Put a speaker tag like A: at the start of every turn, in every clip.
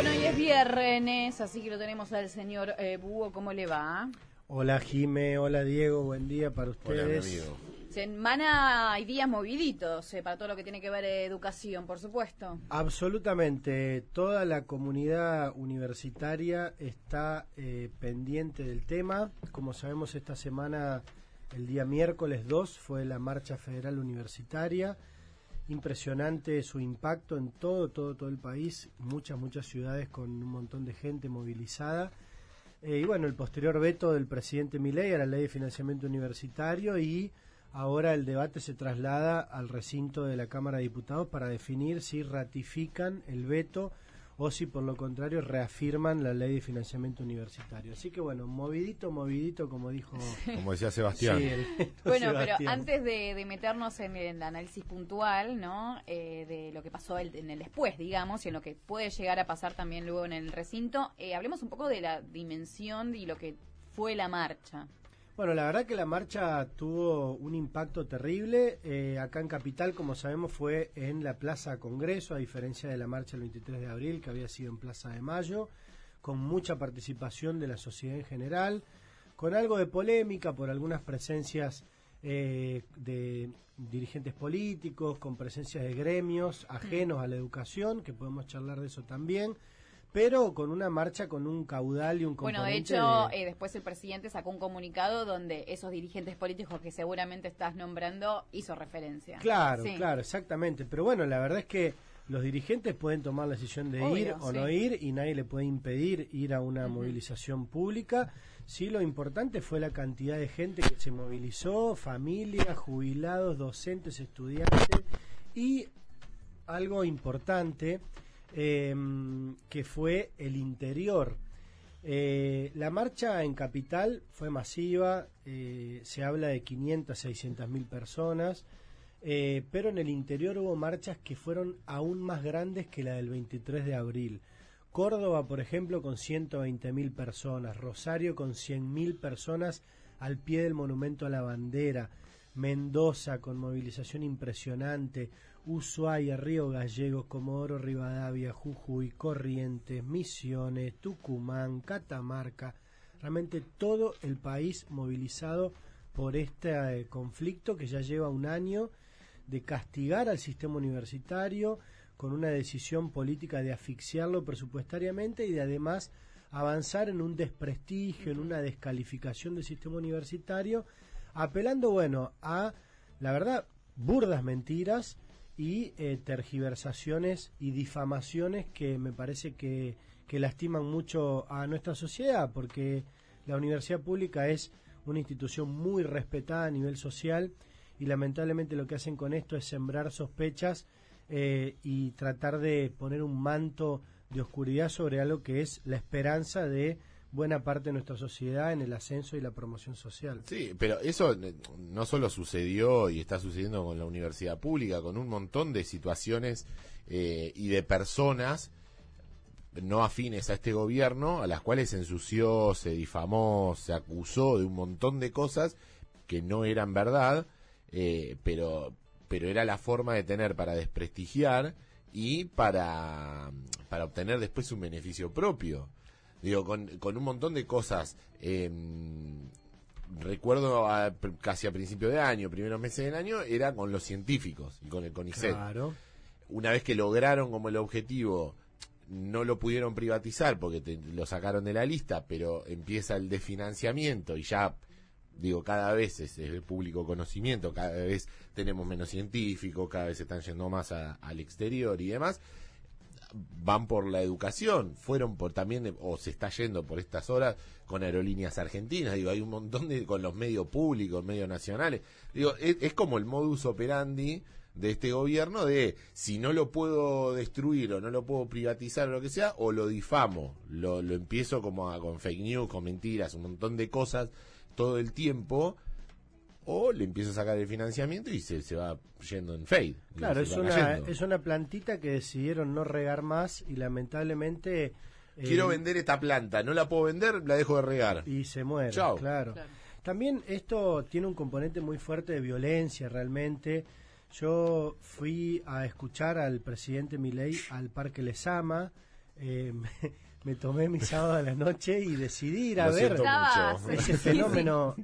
A: Bueno, hoy es viernes, así que lo tenemos al señor Búho. ¿Cómo le va?
B: Hola Jime, hola Diego, buen día para ustedes.
C: Hola, mi amigo.
A: Semana y días moviditos para todo lo que tiene que ver educación, por supuesto.
B: Absolutamente, toda la comunidad universitaria está pendiente del tema. Como sabemos, esta semana, el día miércoles 2, fue la Marcha Federal Universitaria. Impresionante su impacto en todo el país, muchas ciudades con un montón de gente movilizada. Y bueno, el posterior veto del presidente Milei a la Ley de Financiamiento Universitario, y ahora el debate se traslada al recinto de la Cámara de Diputados para definir si ratifican el veto o si por lo contrario reafirman la Ley de Financiamiento Universitario. Así que bueno, movidito, como dijo...
C: Como decía Sebastián.
B: Sí,
A: bueno,
B: Sebastián.
A: pero antes de meternos en el análisis puntual, ¿no? De lo que pasó en el después, digamos, y en lo que puede llegar a pasar también luego en el recinto, hablemos un poco de la dimensión y lo que fue la marcha.
B: Bueno, la verdad que la marcha tuvo un impacto terrible. Acá en Capital, como sabemos, fue en la Plaza Congreso, a diferencia de la marcha el 23 de abril, que había sido en Plaza de Mayo, con mucha participación de la sociedad en general, con algo de polémica por algunas presencias de dirigentes políticos, con presencias de gremios ajenos a la educación, que podemos charlar de eso también, pero con una marcha con un caudal y un componente...
A: Bueno, de hecho, después el presidente sacó un comunicado donde esos dirigentes políticos que seguramente estás nombrando hizo referencia.
B: Claro,
A: sí.
B: Claro, exactamente. Pero bueno, la verdad es que los dirigentes pueden tomar la decisión de
A: Obvio,
B: ir o
A: sí.
B: no ir, y nadie le puede impedir ir a una movilización pública. Sí, lo importante fue la cantidad de gente que se movilizó, familias, jubilados, docentes, estudiantes, y algo importante... que fue el interior. La marcha en Capital fue masiva, se habla de 500, 600 mil personas, pero en el interior hubo marchas que fueron aún más grandes que la del 23 de abril. Córdoba, por ejemplo, con 120 mil personas, Rosario con 100 mil personas al pie del Monumento a la Bandera, Mendoza con movilización impresionante, Ushuaia, Río Gallegos, Comodoro Rivadavia, Jujuy, Corrientes, Misiones, Tucumán, Catamarca, realmente todo el país movilizado por este conflicto que ya lleva un año de castigar al sistema universitario con una decisión política de asfixiarlo presupuestariamente y de además avanzar en un desprestigio, en una descalificación del sistema universitario, apelando, bueno, a, la verdad, burdas mentiras y tergiversaciones y difamaciones que me parece que lastiman mucho a nuestra sociedad, porque la universidad pública es una institución muy respetada a nivel social, y lamentablemente lo que hacen con esto es sembrar sospechas y tratar de poner un manto de oscuridad sobre algo que es la esperanza de buena parte de nuestra sociedad en el ascenso y la promoción social.
C: Sí, pero eso no solo sucedió y está sucediendo con la universidad pública, con un montón de situaciones y de personas no afines a este gobierno, a las cuales se ensució, se difamó, se acusó de un montón de cosas que no eran verdad, pero era la forma de tener para desprestigiar y para obtener después un beneficio propio. Digo, con un montón de cosas. Recuerdo casi a principio de año, primeros meses del año, era con los científicos y con el CONICET.
B: Claro.
C: Una vez que lograron como el objetivo, no lo pudieron privatizar porque lo sacaron de la lista, pero empieza el desfinanciamiento y ya, digo, cada vez es de público conocimiento, cada vez tenemos menos científicos, cada vez se están yendo más al exterior y demás. Van por la educación, fueron por también, o se está yendo por estas horas con aerolíneas argentinas, digo, hay un montón con los medios públicos, medios nacionales, digo, es como el modus operandi de este gobierno de, si no lo puedo destruir o no lo puedo privatizar o lo que sea, o lo difamo, lo empiezo como con fake news, con mentiras, un montón de cosas todo el tiempo, o le empiezo a sacar el financiamiento y se va yendo en fade.
B: Claro, es una plantita que decidieron no regar más y lamentablemente...
C: Quiero vender esta planta, no la puedo vender, la dejo de regar.
B: Y se muere,
C: Chau.
B: claro. También esto tiene un componente muy fuerte de violencia realmente. Yo fui a escuchar al presidente Milei al Parque Lezama, me tomé mi sábado a la noche y decidí ir a
C: Lo
B: ver
C: siento mucho.
B: ese fenómeno.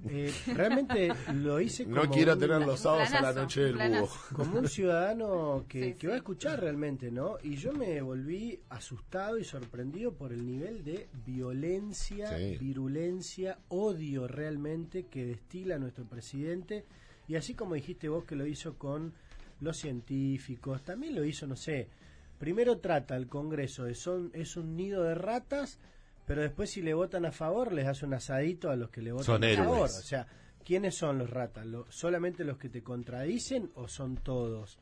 B: Realmente lo hice como
C: No quiero tener
A: un
C: los sábados a la
A: planazo,
C: noche del
A: un planazo.
C: búho.
B: como un ciudadano que
A: Sí,
B: va a
A: sí.
B: escuchar realmente, ¿no? Y yo me volví asustado y sorprendido por el nivel de violencia,
C: Sí.
B: virulencia, odio realmente que destila nuestro presidente. Y así como dijiste vos que lo hizo con los científicos, también lo hizo, no sé, primero trata al Congreso de es un nido de ratas, pero después si le votan a favor les hace un asadito a los que le votan
C: Son
B: a
C: héroes.
B: favor. O sea, ¿quiénes son los ratas? ¿Solamente los que te contradicen o son todos?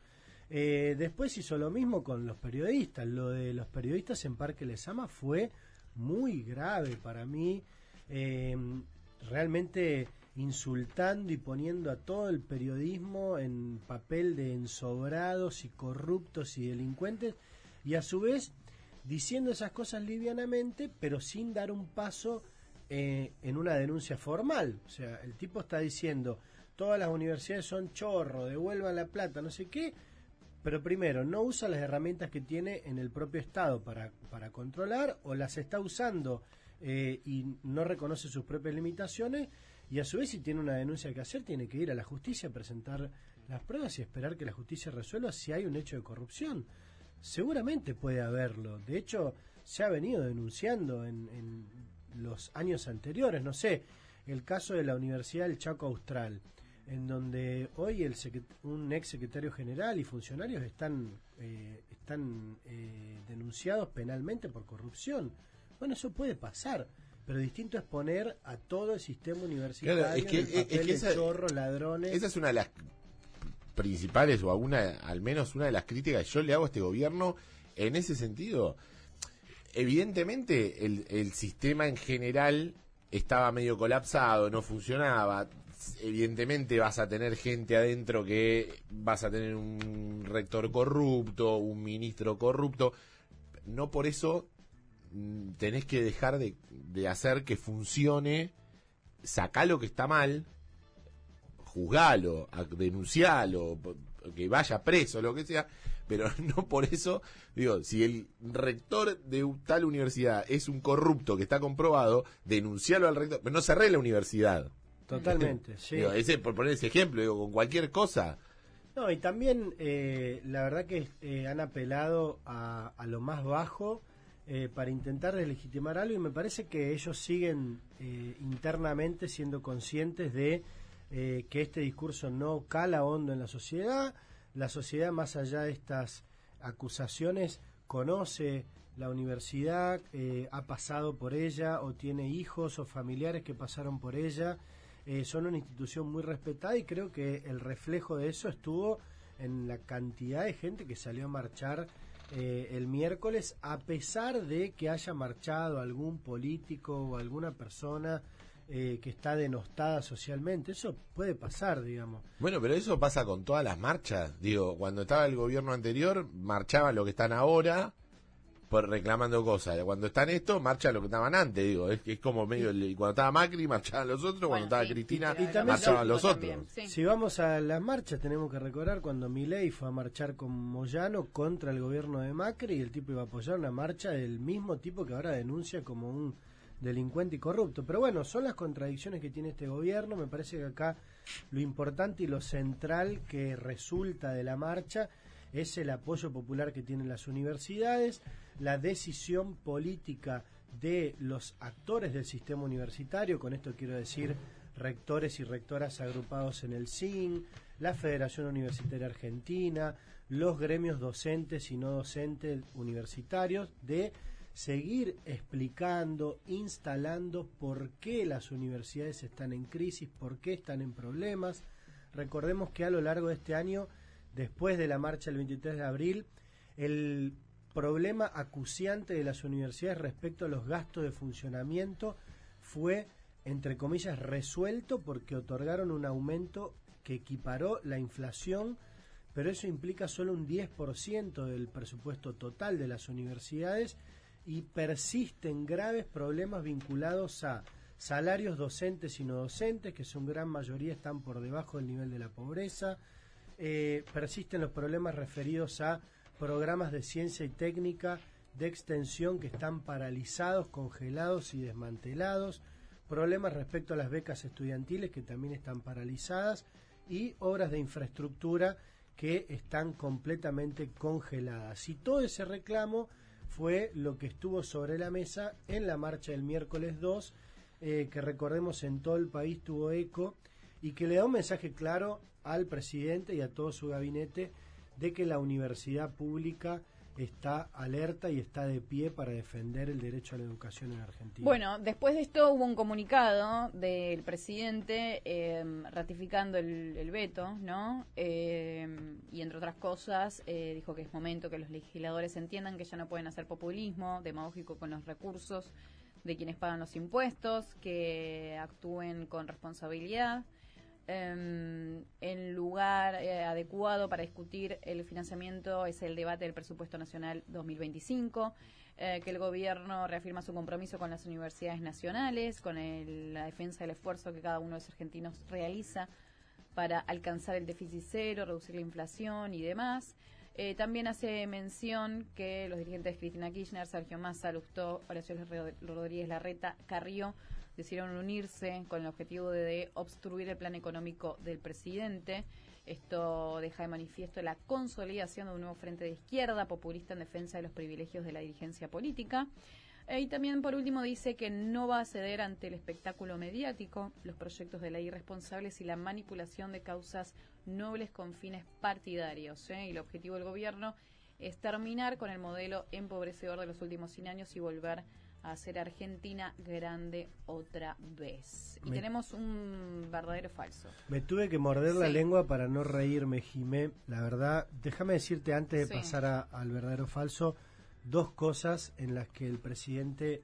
B: Después hizo lo mismo con los periodistas. Lo de los periodistas en Parque Lezama fue muy grave para mí. Realmente insultando y poniendo a todo el periodismo en papel de ensobrados y corruptos y delincuentes, y a su vez diciendo esas cosas livianamente, pero sin dar un paso en una denuncia formal. O sea, el tipo está diciendo, todas las universidades son chorro, devuelvan la plata, no sé qué, pero primero, no usa las herramientas que tiene en el propio Estado para controlar, o las está usando y no reconoce sus propias limitaciones, y a su vez si tiene una denuncia que hacer, tiene que ir a la justicia a presentar las pruebas y esperar que la justicia resuelva si hay un hecho de corrupción. Seguramente puede haberlo. De hecho, se ha venido denunciando en los años anteriores. No sé, el caso de la Universidad del Chaco Austral, en donde hoy un ex secretario general y funcionarios están denunciados penalmente por corrupción. Bueno, eso puede pasar, pero distinto es poner a todo el sistema universitario
C: Claro,
B: en el papel de
C: esa-
B: chorros, ladrones.
C: Esa es una de las principales, o al menos una de las críticas que yo le hago a este gobierno en ese sentido. Evidentemente el sistema en general estaba medio colapsado, no funcionaba. Evidentemente vas a tener gente adentro que vas a tener un rector corrupto, un ministro corrupto. No por eso tenés que dejar de hacer que funcione. Sacá lo que está mal, juzgalo, denuncialo, que vaya preso, lo que sea, pero no por eso, digo, si el rector de tal universidad es un corrupto que está comprobado, denuncialo al rector, pero no cerré la universidad.
B: Totalmente, sí.
C: Digo, por poner ese ejemplo, digo, con cualquier cosa.
B: No, y también la verdad que han apelado a lo más bajo para intentar deslegitimar algo, y me parece que ellos siguen internamente siendo conscientes de que este discurso no cala hondo en la sociedad. La sociedad, más allá de estas acusaciones, conoce la universidad, ha pasado por ella o tiene hijos o familiares que pasaron por ella. Son una institución muy respetada, y creo que el reflejo de eso estuvo en la cantidad de gente que salió a marchar el miércoles, a pesar de que haya marchado algún político o alguna persona que está denostada socialmente. Eso puede pasar, digamos.
C: Bueno, pero eso pasa con todas las marchas. Digo, cuando estaba el gobierno anterior, marchaban lo que están ahora por reclamando cosas. Cuando están estos, marchan lo que estaban antes. Digo, es como medio. Cuando estaba Macri, marchaban los otros. Cuando estaba
A: sí,
C: Cristina,
B: y también
C: marchaban los
A: también,
C: otros.
A: sí.
B: Si vamos a las marchas, tenemos que recordar cuando Milei fue a marchar con Moyano contra el gobierno de Macri, y el tipo iba a apoyar una marcha del mismo tipo que ahora denuncia como un delincuente y corrupto. Pero bueno, son las contradicciones que tiene este gobierno. Me parece que acá lo importante y lo central que resulta de la marcha es el apoyo popular que tienen las universidades, la decisión política de los actores del sistema universitario. Con esto quiero decir rectores y rectoras agrupados en el SIN, la Federación Universitaria Argentina, los gremios docentes y no docentes universitarios, de seguir explicando, instalando por qué las universidades están en crisis, por qué están en problemas. Recordemos que a lo largo de este año, después de la marcha del 23 de abril, el problema acuciante de las universidades respecto a los gastos de funcionamiento fue, entre comillas, resuelto, porque otorgaron un aumento que equiparó la inflación, pero eso implica solo un 10% del presupuesto total de las universidades, y persisten graves problemas vinculados a salarios docentes y no docentes, que su gran mayoría están por debajo del nivel de la pobreza. Persisten los problemas referidos a programas de ciencia y técnica de extensión que están paralizados, congelados y desmantelados, problemas respecto a las becas estudiantiles que también están paralizadas y obras de infraestructura que están completamente congeladas. Y todo ese reclamo fue lo que estuvo sobre la mesa en la marcha del miércoles 2, que recordemos en todo el país tuvo eco y que le da un mensaje claro al presidente y a todo su gabinete de que la universidad pública está alerta y está de pie para defender el derecho a la educación en Argentina.
A: Bueno, después de esto hubo un comunicado del presidente ratificando el veto, ¿no? Y entre otras cosas dijo que es momento que los legisladores entiendan que ya no pueden hacer populismo demagógico con los recursos de quienes pagan los impuestos, que actúen con responsabilidad. El lugar adecuado para discutir el financiamiento es el debate del presupuesto nacional 2025, que el gobierno reafirma su compromiso con las universidades nacionales, con la defensa del esfuerzo que cada uno de los argentinos realiza para alcanzar el déficit cero, reducir la inflación y demás. También hace mención que los dirigentes Cristina Kirchner, Sergio Massa, Lustó, Horacio Rodríguez Larreta, Carrió decidieron unirse con el objetivo de obstruir el plan económico del presidente. Esto deja de manifiesto la consolidación de un nuevo frente de izquierda populista en defensa de los privilegios de la dirigencia política. Y también, por último, dice que no va a ceder ante el espectáculo mediático, los proyectos de ley irresponsables y la manipulación de causas nobles con fines partidarios. Y el objetivo del gobierno es terminar con el modelo empobrecedor de los últimos 100 años y volver a hacer Argentina grande otra vez. Y tenemos un verdadero falso.
B: Me tuve que morder la lengua para no reírme, Jimé. La verdad, déjame decirte antes de pasar al verdadero falso, dos cosas en las que el presidente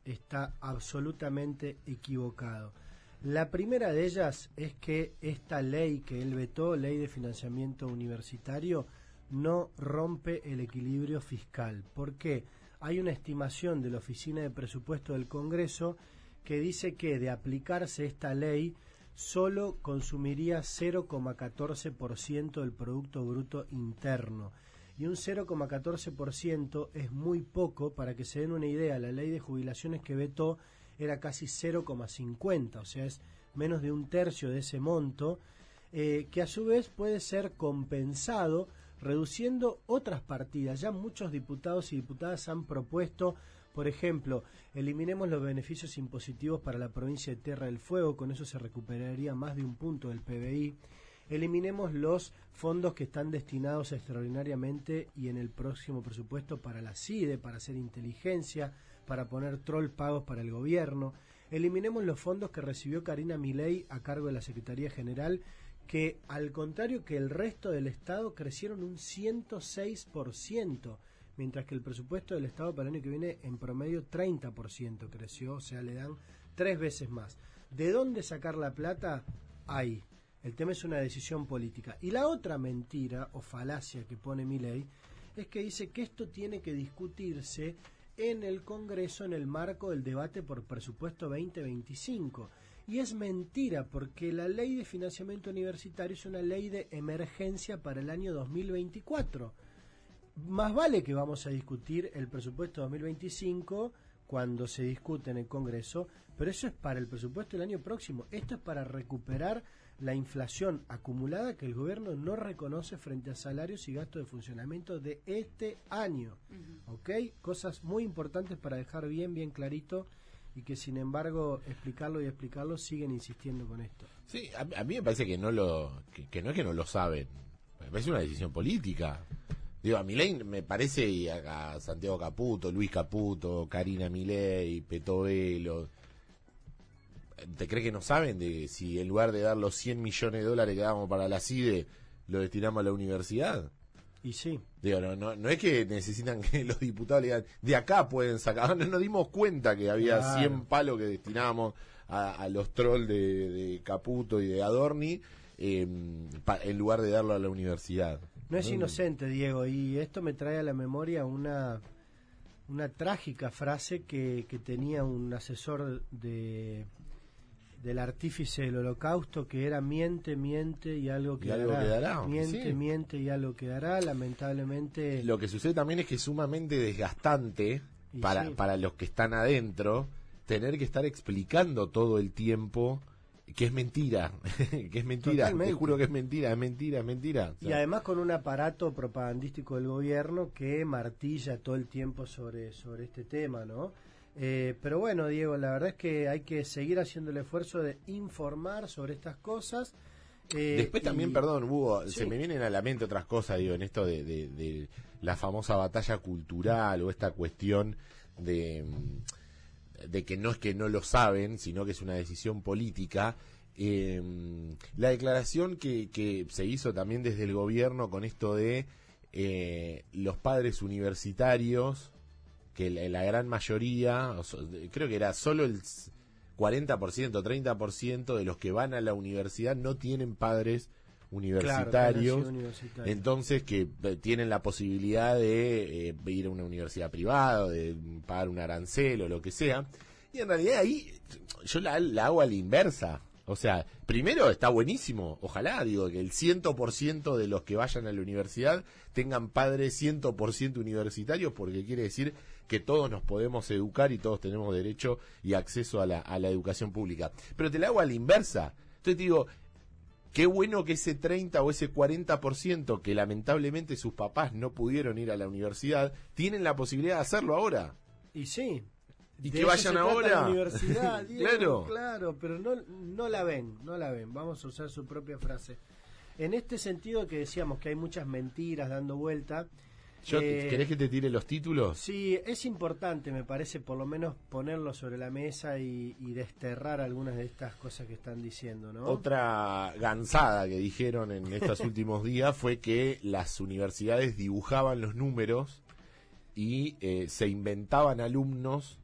B: está absolutamente equivocado. La primera de ellas es que esta ley que él vetó, ley de financiamiento universitario, no rompe el equilibrio fiscal. ¿Por qué? Hay una estimación de la Oficina de Presupuesto del Congreso que dice que de aplicarse esta ley solo consumiría 0,14% del Producto Bruto Interno. Y un 0,14% es muy poco. Para que se den una idea, la ley de jubilaciones que vetó era casi 0,50, o sea, es menos de un tercio de ese monto, que a su vez puede ser compensado reduciendo otras partidas. Ya muchos diputados y diputadas han propuesto, por ejemplo, eliminemos los beneficios impositivos para la provincia de Tierra del Fuego, con eso se recuperaría más de un punto del PBI. Eliminemos los fondos que están destinados extraordinariamente y en el próximo presupuesto para la CIDE, para hacer inteligencia, para poner troll pagos para el gobierno. Eliminemos los fondos que recibió Karina Milei a cargo de la Secretaría General, que al contrario que el resto del Estado crecieron un 106%, mientras que el presupuesto del Estado para el año que viene en promedio 30% creció, o sea, le dan 3 veces más. ¿De dónde sacar la plata? Ahí. El tema es una decisión política. Y la otra mentira o falacia que pone Milei es que dice que esto tiene que discutirse en el Congreso en el marco del debate por presupuesto 2025. Y es mentira, porque la ley de financiamiento universitario es una ley de emergencia para el año 2024. Más vale que vamos a discutir el presupuesto 2025 cuando se discute en el Congreso, pero eso es para el presupuesto del año próximo. Esto es para recuperar la inflación acumulada que el gobierno no reconoce frente a salarios y gastos de funcionamiento de este año. ¿Ok? Cosas muy importantes para dejar bien clarito, y que sin embargo explicarlo siguen insistiendo con esto.
C: Sí, a mí me parece que no que no es que no lo saben, me parece una decisión política. Digo, a Milei me parece, y a Santiago Caputo, Luis Caputo, Karina Milei, Petovelo, ¿te crees que no saben de si en lugar de dar los 100 millones de dólares que damos para la CIDE lo destinamos a la universidad?
B: Y sí.
C: Digo, no es que necesitan que los diputados le digan, de acá pueden sacar. No nos dimos cuenta que había 100 palos que destinábamos a los trolls de Caputo y de Adorni en lugar de darlo a la universidad.
B: No es inocente, Diego, y esto me trae a la memoria una trágica frase que tenía un asesor de del artífice del holocausto, que era miente, miente y algo quedará.
C: Algo quedará,
B: Miente,
C: sí.
B: miente y algo quedará. Lamentablemente...
C: Lo que sucede también es que es sumamente desgastante para los que están adentro tener que estar explicando todo el tiempo que es mentira, que es mentira.
B: Totalmente.
C: Te juro que es mentira, es mentira, es mentira. O sea,
B: y además con un aparato propagandístico del gobierno que martilla todo el tiempo sobre este tema, ¿no? Pero bueno, Diego, la verdad es que hay que seguir haciendo el esfuerzo de informar sobre estas cosas.
C: Después también, perdón, Hugo,
B: Sí.
C: se me vienen a la mente otras cosas, digo, en esto de la famosa batalla cultural o esta cuestión de que no es que no lo saben, sino que es una decisión política. La declaración que se hizo también desde el gobierno con esto de los padres universitarios, que la gran mayoría, creo que era solo el 40%, 30% de los que van a la universidad no tienen padres universitarios,
B: Claro, universitario.
C: entonces que tienen la posibilidad de ir a una universidad privada, de pagar un arancel o lo que sea, y en realidad ahí yo la hago a la inversa. O sea, primero está buenísimo, ojalá, digo, que el 100% de los que vayan a la universidad tengan padres 100% universitarios, porque quiere decir que todos nos podemos educar y todos tenemos derecho y acceso a la educación pública. Pero te la hago a la inversa. Entonces te digo, qué bueno que ese 30 o ese 40% que lamentablemente sus papás no pudieron ir a la universidad, tienen la posibilidad de hacerlo ahora.
B: Y sí.
C: Y
B: de
C: que
B: eso
C: vayan
B: se trata
C: ahora.
B: la universidad, Diego,
C: Claro.
B: claro, pero no la ven. Vamos a usar su propia frase. En este sentido que decíamos que hay muchas mentiras dando vuelta.
C: ¿Querés que te tire los títulos?
B: Sí, es importante, me parece, por lo menos ponerlo sobre la mesa y desterrar algunas de estas cosas que están diciendo, ¿no?
C: Otra gansada que dijeron en estos últimos días fue que las universidades dibujaban los números y se inventaban alumnos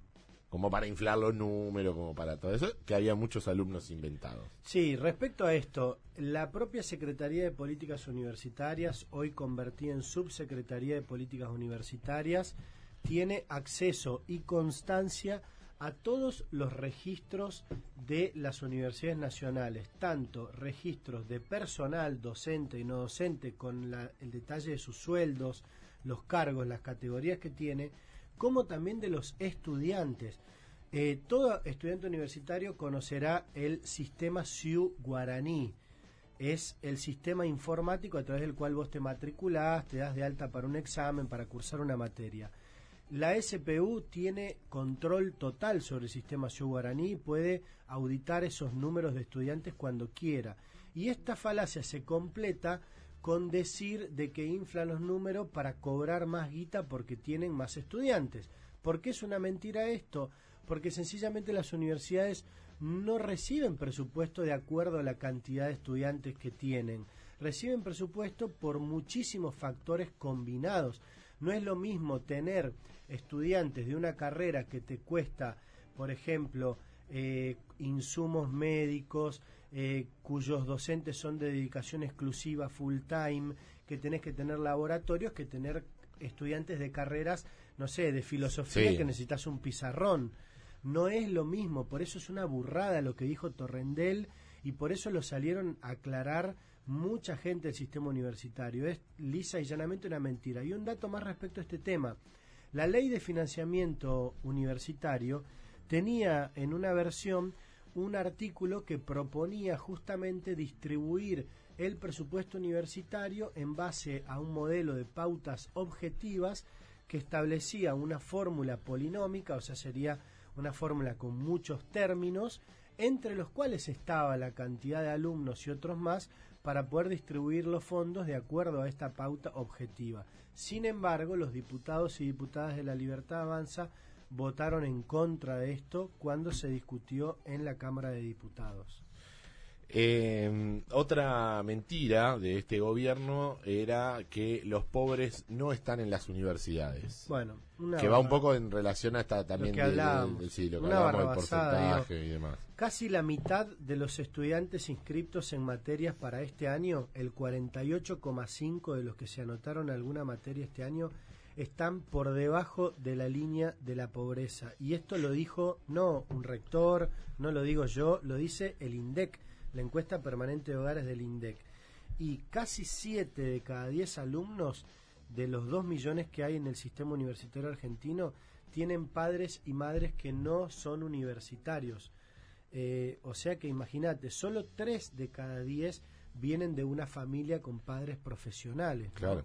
C: como para inflar los números, como para todo eso, que había muchos alumnos inventados.
B: Sí, respecto a esto, la propia Secretaría de Políticas Universitarias, hoy convertida en Subsecretaría de Políticas Universitarias, tiene acceso y constancia a todos los registros de las universidades nacionales, tanto registros de personal docente y no docente, con el detalle de sus sueldos, los cargos, las categorías que tiene, como también de los estudiantes. Todo estudiante universitario conocerá el sistema SIU Guaraní. Es el sistema informático a través del cual vos te matriculás, te das de alta para un examen, para cursar una materia. La SPU tiene control total sobre el sistema SIU Guaraní y puede auditar esos números de estudiantes cuando quiera. Y esta falacia se completa con decir de que inflan los números para cobrar más guita porque tienen más estudiantes. ¿Por qué es una mentira esto? Porque sencillamente las universidades no reciben presupuesto de acuerdo a la cantidad de estudiantes que tienen. Reciben presupuesto por muchísimos factores combinados. No es lo mismo tener estudiantes de una carrera que te cuesta, por ejemplo, insumos médicos, cuyos docentes son de dedicación exclusiva full time, que tenés que tener laboratorios, que tener estudiantes de carreras, no sé, de filosofía,
C: Sí.
B: que necesitas un pizarrón. No es lo mismo, por eso es una burrada lo que dijo Torrendel y por eso lo salieron a aclarar mucha gente del sistema universitario. Es lisa y llanamente una mentira. Y un dato más respecto a este tema. La ley de financiamiento universitario tenía en una versión un artículo que proponía justamente distribuir el presupuesto universitario en base a un modelo de pautas objetivas que establecía una fórmula polinómica, o sea, sería una fórmula con muchos términos, entre los cuales estaba la cantidad de alumnos y otros más, para poder distribuir los fondos de acuerdo a esta pauta objetiva. Sin embargo, los diputados y diputadas de La Libertad Avanza votaron en contra de esto cuando se discutió en la Cámara de Diputados.
C: Otra mentira de este gobierno era que los pobres no están en las universidades.
B: Bueno,
C: Que va un poco en relación a esta también
B: que hablábamos.
C: sí, lo que
B: Una
C: hablábamos del
B: barrabasada,
C: porcentaje y demás.
B: Casi la mitad de los estudiantes inscriptos en materias para este año, el 48,5% de los que se anotaron a alguna materia este año, están por debajo de la línea de la pobreza. Y esto lo dijo no un rector, no lo digo yo, lo dice el INDEC, la encuesta permanente de hogares del INDEC. Y casi 7 de cada 10 alumnos de los 2 millones que hay en el sistema universitario argentino tienen padres y madres que no son universitarios. O sea que imagínate, solo 3 de cada 10 vienen de una familia con padres profesionales, ¿no?
C: Claro.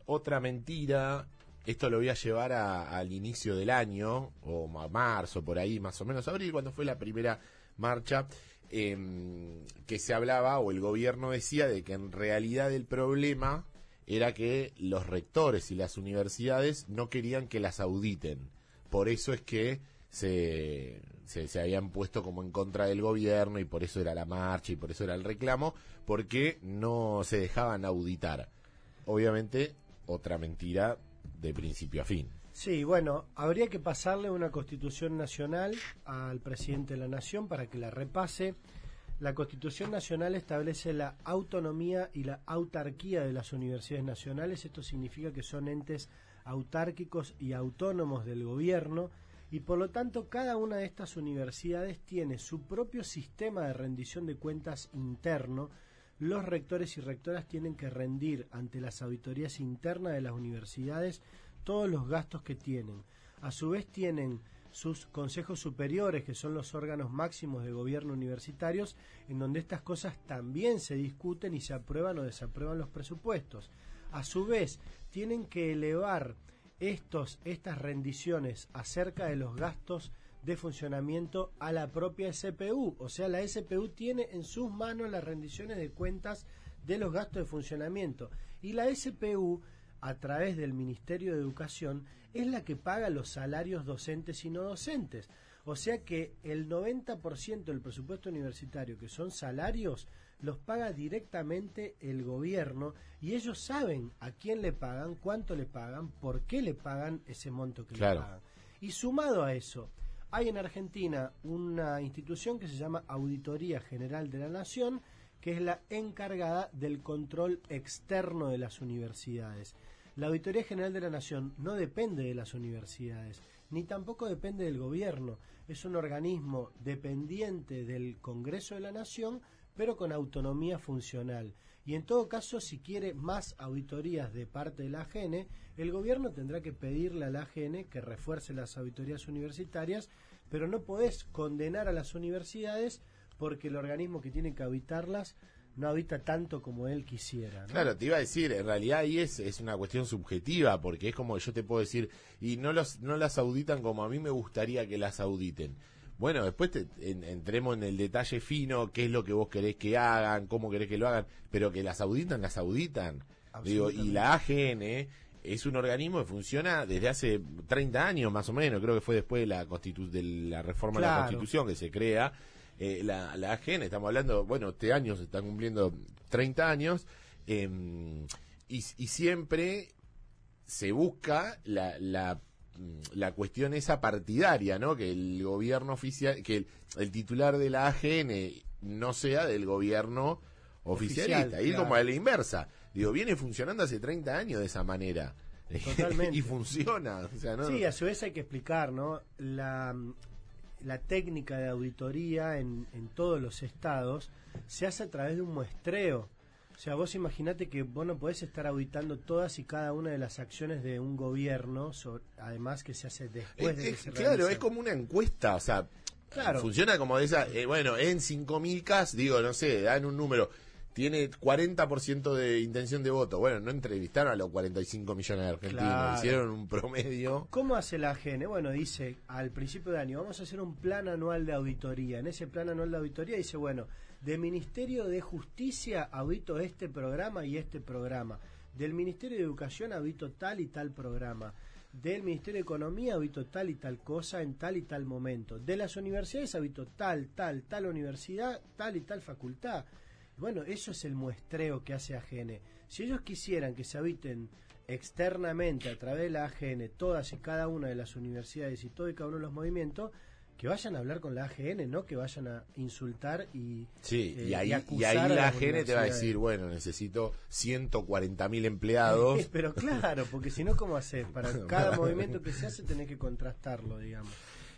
C: Otra mentira, esto lo voy a llevar al inicio del año, o a marzo, por ahí, más o menos, abril, cuando fue la primera marcha, que se hablaba, o el gobierno decía, de que en realidad el problema era que los rectores y las universidades no querían que las auditen. Por eso es que se habían puesto como en contra del gobierno, y por eso era la marcha, y por eso era el reclamo, porque no se dejaban auditar. Obviamente, otra mentira de principio a fin.
B: Sí, bueno, habría que pasarle una Constitución Nacional al presidente de la Nación para que la repase. La Constitución Nacional establece la autonomía y la autarquía de las universidades nacionales. Esto significa que son entes autárquicos y autónomos del gobierno, y por lo tanto cada una de estas universidades tiene su propio sistema de rendición de cuentas interno. Los rectores y rectoras tienen que rendir ante las auditorías internas de las universidades todos los gastos que tienen. A su vez tienen sus consejos superiores, que son los órganos máximos de gobierno universitarios, en donde estas cosas también se discuten y se aprueban o desaprueban los presupuestos. A su vez, tienen que elevar estas rendiciones acerca de los gastos de funcionamiento a la propia SPU. O sea, la SPU tiene en sus manos las rendiciones de cuentas de los gastos de funcionamiento. Y la SPU, a través del Ministerio de Educación, es la que paga los salarios docentes y no docentes. O sea que el 90% del presupuesto universitario, que son salarios, los paga directamente el gobierno, y ellos saben a quién le pagan, cuánto le pagan, por qué le pagan ese monto que le pagan. Y sumado a eso, hay en Argentina una institución que se llama Auditoría General de la Nación, que es la encargada del control externo de las universidades. La Auditoría General de la Nación no depende de las universidades, ni tampoco depende del gobierno. Es un organismo dependiente del Congreso de la Nación, pero con autonomía funcional. Y en todo caso, si quiere más auditorías de parte de la AGN, el gobierno tendrá que pedirle a la AGN que refuerce las auditorías universitarias, pero no podés condenar a las universidades porque el organismo que tiene que auditarlas no audita tanto como él quisiera, ¿no?
C: Claro, te iba a decir, en realidad ahí es una cuestión subjetiva, porque es como yo te puedo decir, y no las auditan como a mí me gustaría que las auditen. Bueno, después entremos en el detalle fino, qué es lo que vos querés que hagan, cómo querés que lo hagan, pero que las auditan. Digo, y la AGN es un organismo que funciona desde hace 30 años más o menos, creo que fue después de la reforma de la Constitución que se crea. La AGN, estamos hablando, bueno, este año se están cumpliendo 30 años, y siempre se busca la cuestión esa partidaria, ¿no? Que el gobierno oficial, que el titular de la AGN no sea del gobierno oficialista, y como a la inversa. Digo, viene funcionando hace 30 años de esa manera.
B: Totalmente.
C: Y funciona. O sea, ¿no?
B: Sí, a su vez hay que explicar, ¿no? La técnica de auditoría en todos los estados se hace a través de un muestreo. O sea, vos imaginate que vos no podés estar auditando todas y cada una de las acciones de un gobierno, además que se hace después de que se
C: claro,
B: realiza.
C: es como una encuesta, o sea,
B: claro,
C: funciona como de esa, bueno, en 5.000 casos, digo, no sé, dan un número, tiene 40% de intención de voto. Bueno, no entrevistaron a los 45 millones de argentinos,
B: claro,
C: hicieron un promedio.
B: ¿Cómo hace la AGN? Bueno, dice, al principio de año, vamos a hacer un plan anual de auditoría. En ese plan anual de auditoría dice, bueno, del Ministerio de Justicia audito este programa y este programa. Del Ministerio de Educación audito tal y tal programa. Del Ministerio de Economía audito tal y tal cosa en tal y tal momento. De las universidades audito tal universidad, tal y tal facultad. Bueno, eso es el muestreo que hace AGN. Si ellos quisieran que se auditen externamente a través de la AGN todas y cada una de las universidades y todo y cada uno de los movimientos, que vayan a hablar con la AGN, no que vayan a insultar y
C: y ahí
B: acusar a
C: la
B: las
C: AGN te va a
B: universidades.
C: decir, bueno, necesito 140.000 empleados.
B: Pero claro, porque si no, ¿cómo haces? Para cada movimiento que se hace tenés que contrastarlo, digamos.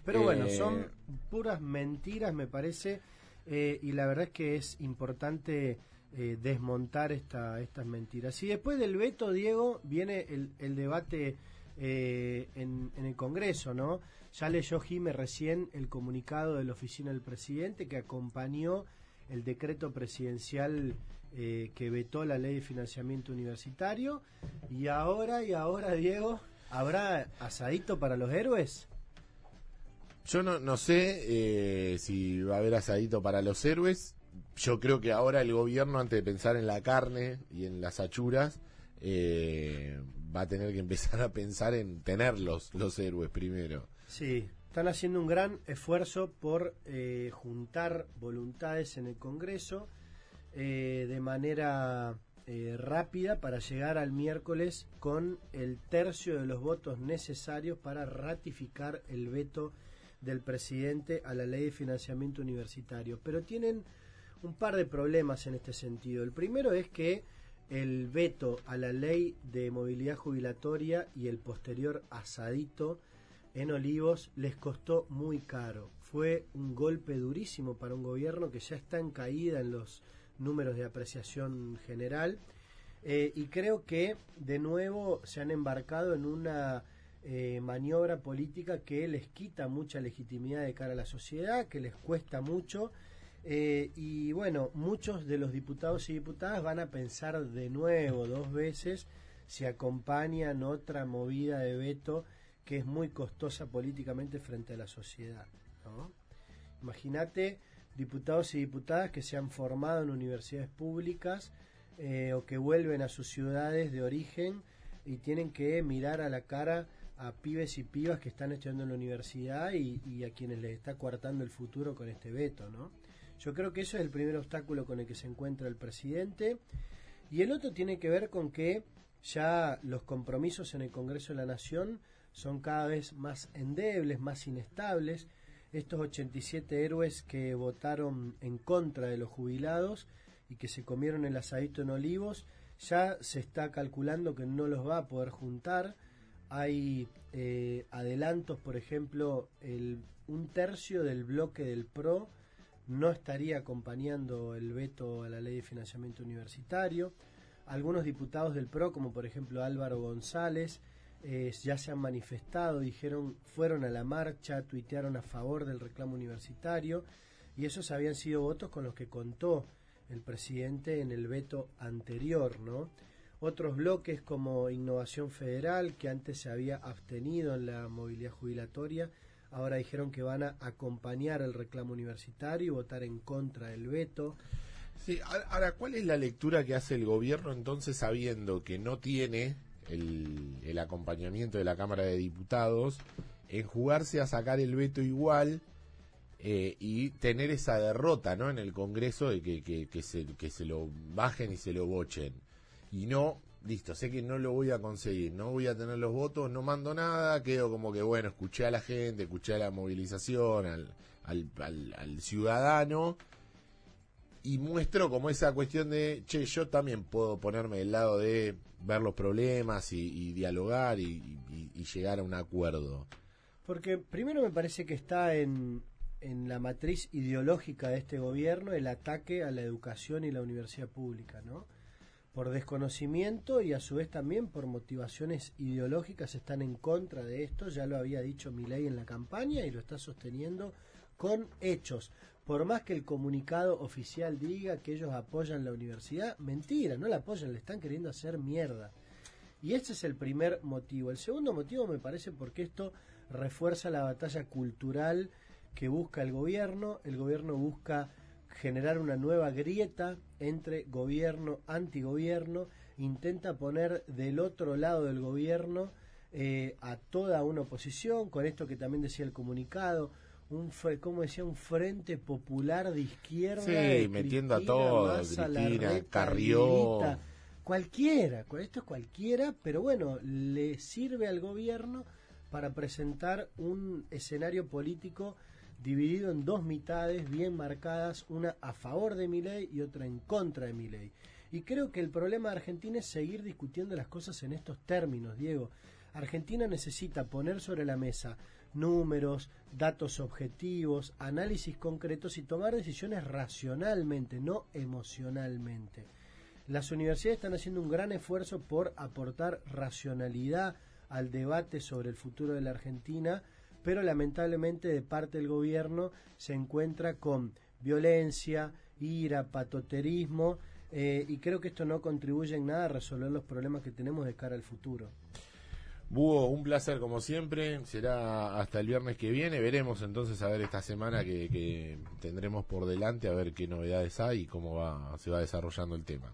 B: Pero bueno, son puras mentiras, me parece, y la verdad es que es importante desmontar estas mentiras. Y después del veto, Diego, viene el debate en el Congreso, ¿no? Ya leyó Jime recién el comunicado de la oficina del presidente que acompañó el decreto presidencial que vetó la ley de financiamiento universitario. Y ahora, Diego, ¿habrá asadito para los héroes?
C: Yo no sé si va a haber asadito para los héroes. Yo creo que ahora el gobierno, antes de pensar en la carne y en las achuras, va a tener que empezar a pensar en tener los héroes primero.
B: Sí, están haciendo un gran esfuerzo por juntar voluntades en el Congreso de manera rápida para llegar al miércoles con el tercio de los votos necesarios para ratificar el veto del presidente a la ley de financiamiento universitario. Pero tienen un par de problemas en este sentido. El primero es que el veto a la ley de movilidad jubilatoria y el posterior asadito en Olivos les costó muy caro. Fue un golpe durísimo para un gobierno que ya está en caída en los números de apreciación general, y creo que de nuevo se han embarcado en una maniobra política que les quita mucha legitimidad de cara a la sociedad, que les cuesta mucho, y bueno, muchos de los diputados y diputadas van a pensar de nuevo 2 veces si acompañan otra movida de veto que es muy costosa políticamente frente a la sociedad, ¿no? Imagínate diputados y diputadas que se han formado en universidades públicas o que vuelven a sus ciudades de origen y tienen que mirar a la cara a pibes y pibas que están estudiando en la universidad y a quienes les está coartando el futuro con este veto, ¿no? Yo creo que eso es el primer obstáculo con el que se encuentra el presidente, y el otro tiene que ver con que ya los compromisos en el Congreso de la Nación son cada vez más endebles, más inestables. Estos 87 héroes que votaron en contra de los jubilados y que se comieron el asadito en Olivos, ya se está calculando que no los va a poder juntar. Hay adelantos, por ejemplo, un tercio del bloque del PRO no estaría acompañando el veto a la ley de financiamiento universitario. Algunos diputados del PRO, como por ejemplo Álvaro González, ya se han manifestado, fueron a la marcha, tuitearon a favor del reclamo universitario, y esos habían sido votos con los que contó el presidente en el veto anterior, ¿no? Otros bloques como Innovación Federal, que antes se había abstenido en la movilidad jubilatoria, ahora dijeron que van a acompañar el reclamo universitario y votar en contra del veto.
C: Sí, ahora, ¿cuál es la lectura que hace el gobierno entonces, sabiendo que no tiene el acompañamiento de la Cámara de Diputados, en jugarse a sacar el veto igual y tener esa derrota, ¿no?, en el Congreso de que se lo bajen y se lo bochen? Y no, listo, sé que no lo voy a conseguir, no voy a tener los votos, no mando nada, quedo como que, bueno, escuché a la gente, escuché a la movilización, al ciudadano, y muestro como esa cuestión de, che, yo también puedo ponerme del lado de ver los problemas y dialogar y llegar a un acuerdo.
B: Porque primero me parece que está en la matriz ideológica de este gobierno el ataque a la educación y la universidad pública, ¿no? Por desconocimiento y a su vez también por motivaciones ideológicas están en contra de esto. Ya lo había dicho Milei en la campaña y lo está sosteniendo con hechos. Por más que el comunicado oficial diga que ellos apoyan la universidad, mentira, no la apoyan, le están queriendo hacer mierda. Y ese es el primer motivo. El segundo motivo me parece porque esto refuerza la batalla cultural que busca el gobierno. El gobierno busca generar una nueva grieta entre gobierno, antigobierno, intenta poner del otro lado del gobierno a toda una oposición, con esto que también decía el comunicado, un frente popular de izquierda,
C: sí,
B: de
C: metiendo
B: Cristina,
C: a todos,
B: Massa,
C: Cristina,
B: Larreta,
C: Carrió,
B: Lilita, cualquiera, esto es cualquiera, pero bueno, le sirve al gobierno para presentar un escenario político dividido en dos mitades bien marcadas, una a favor de Milei y otra en contra de Milei. Y creo que el problema de Argentina es seguir discutiendo las cosas en estos términos, Diego. Argentina necesita poner sobre la mesa números, datos objetivos, análisis concretos y tomar decisiones racionalmente, no emocionalmente. Las universidades están haciendo un gran esfuerzo por aportar racionalidad al debate sobre el futuro de la Argentina, pero lamentablemente de parte del gobierno se encuentra con violencia, ira, patoterismo, y creo que esto no contribuye en nada a resolver los problemas que tenemos de cara al futuro.
C: Búho, un placer como siempre, será hasta el viernes que viene, veremos entonces a ver esta semana que tendremos por delante, a ver qué novedades hay y cómo se va desarrollando el tema.